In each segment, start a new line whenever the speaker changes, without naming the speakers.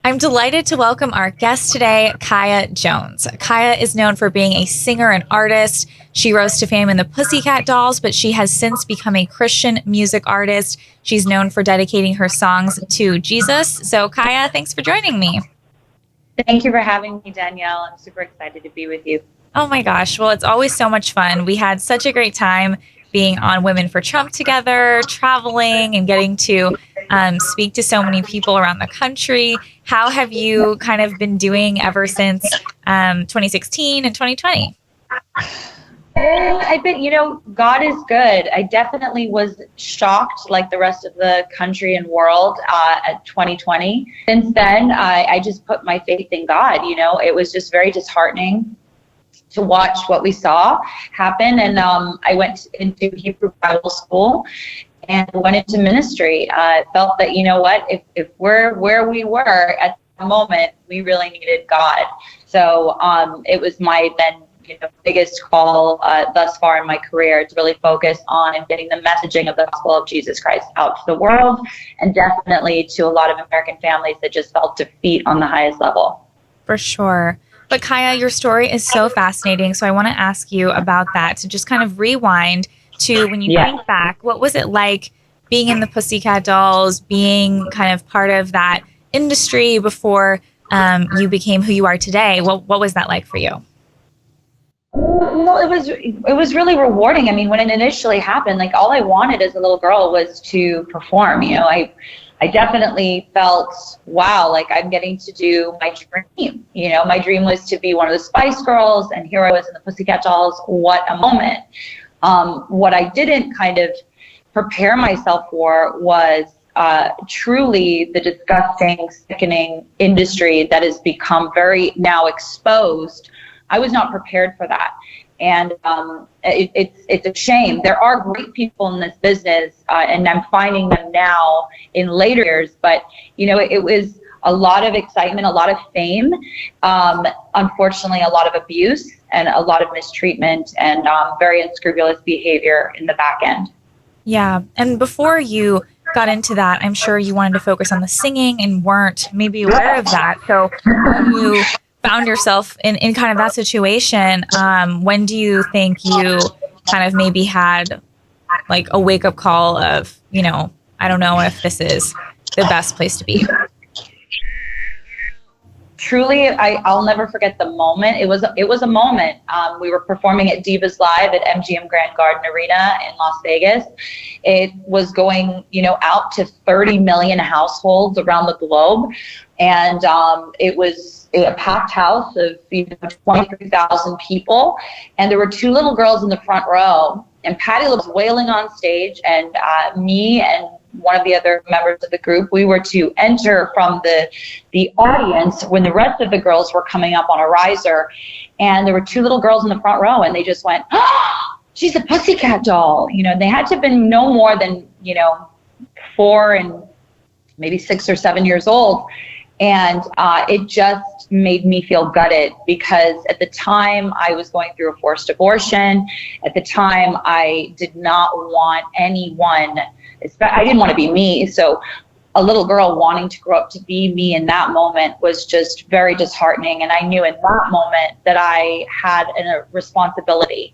I'm delighted to welcome our guest today, Kaya Jones. Kaya is known for being a singer and artist. She rose to fame in the Pussycat Dolls, but she has since become a Christian music artist. She's known for dedicating her songs to Jesus. So, Kaya, thanks for joining me.
Thank you for having me, Danielle. I'm super excited to be with you.
Oh my gosh. Well, it's always so much fun. We had such a great time being on Women for Trump together, traveling and getting to speak to so many people around the country. How have you kind of been doing ever since 2016 and 2020?
I've been, God is good. I definitely was shocked, like the rest of the country and world, at 2020. Since then, I just put my faith in God. It was just very disheartening to watch what we saw happen. And I went into Hebrew Bible school and went into ministry. I felt that, if we're where we were at the moment, we really needed God. So it was my then biggest call thus far in my career to really focus on and getting the messaging of the gospel of Jesus Christ out to the world, and definitely to a lot of American families that just felt defeat on the highest level.
For sure. But Kaya, your story is so fascinating. So I want to ask you about that, to just kind of rewind to when you think back. What was it like being in the Pussycat Dolls, being kind of part of that industry before you became who you are today? What was that like for you?
Well, it was really rewarding. I mean, when it initially happened, like all I wanted as a little girl was to perform. I definitely felt, wow, like I'm getting to do my dream. My dream was to be one of the Spice Girls, and here I was in the Pussycat Dolls. What a moment. What I didn't kind of prepare myself for was truly the disgusting, sickening industry that has become very now exposed. I was not prepared for that. And it's a shame. There are great people in this business, and I'm finding them now in later years. But, it was a lot of excitement, a lot of fame, unfortunately, a lot of abuse and a lot of mistreatment and very unscrupulous behavior in the back end.
Yeah. And before you got into that, I'm sure you wanted to focus on the singing and weren't maybe aware of that. So you found yourself in kind of that situation. When do you think you kind of maybe had like a wake up call of, I don't know if this is the best place to be?
Truly, I'll never forget the moment. It was a moment. We were performing at Divas Live at MGM Grand Garden Arena in Las Vegas. It was going, out to 30 million households around the globe. And it was a packed house of 23,000 people. And there were two little girls in the front row. And Patty was wailing on stage, and me and one of the other members of the group, we were to enter from the audience when the rest of the girls were coming up on a riser. And there were two little girls in the front row, and they just went, "Oh, she's a Pussycat Doll." They had to have been no more than, 4 and maybe 6 or 7 years old. And it just made me feel gutted, because at the time I was going through a forced abortion. At the time I did not want anyone, I didn't want to be me. So a little girl wanting to grow up to be me in that moment was just very disheartening. And I knew in that moment that I had a responsibility,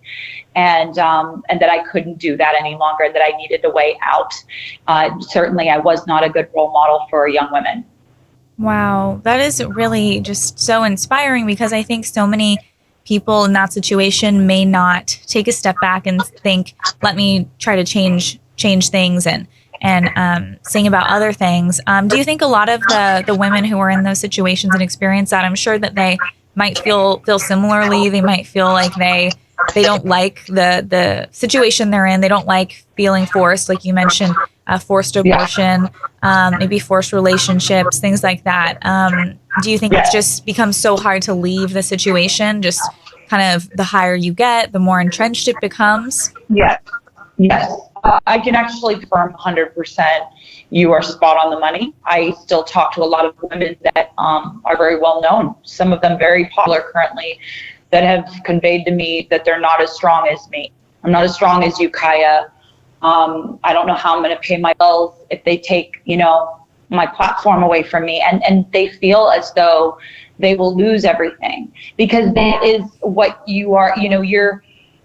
and that I couldn't do that any longer, that I needed a way out. Certainly I was not a good role model for young women.
Wow, that is really just so inspiring, because I think so many people in that situation may not take a step back and think, let me try to change things and sing about other things. Do you think a lot of the women who are in those situations and experience that, I'm sure that they might feel similarly. They might feel like they don't like the situation they're in. They don't like feeling forced, like you mentioned, forced abortion, maybe forced relationships, things like that. Do you think it's just becomes so hard to leave the situation? Just kind of the higher you get, the more entrenched it becomes?
Yes. I can actually confirm 100% you are spot on the money. I still talk to a lot of women that are very well known, some of them very popular currently, that have conveyed to me that they're not as strong as me. I'm not as strong as you, Kaya. I don't know how I'm going to pay my bills if they take, my platform away from me, and they feel as though they will lose everything, because that is what you are.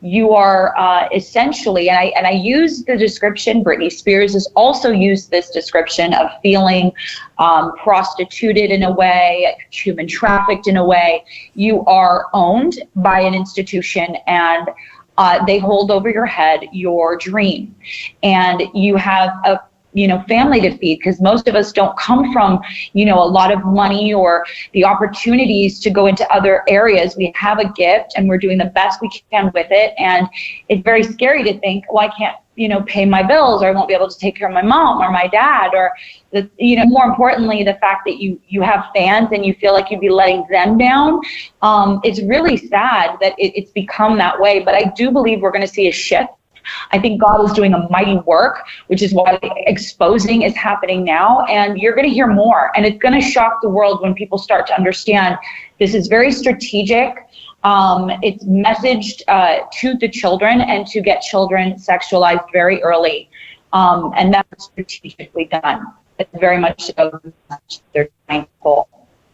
You are essentially, and I use the description, Britney Spears has also used this description of feeling prostituted in a way, human trafficked in a way. You are owned by an institution, and they hold over your head your dream, and you have a family to feed, because most of us don't come from, a lot of money or the opportunities to go into other areas. We have a gift and we're doing the best we can with it. And it's very scary to think, well, I can't, pay my bills, or I won't be able to take care of my mom or my dad, or more importantly, the fact that you have fans and you feel like you'd be letting them down. It's really sad that it's become that way, but I do believe we're going to see a shift. I think God is doing a mighty work, which is why exposing is happening now. And you're going to hear more. And it's going to shock the world when people start to understand this is very strategic. It's messaged to the children, and to get children sexualized very early. And that's strategically done. It's very much so they're thankful.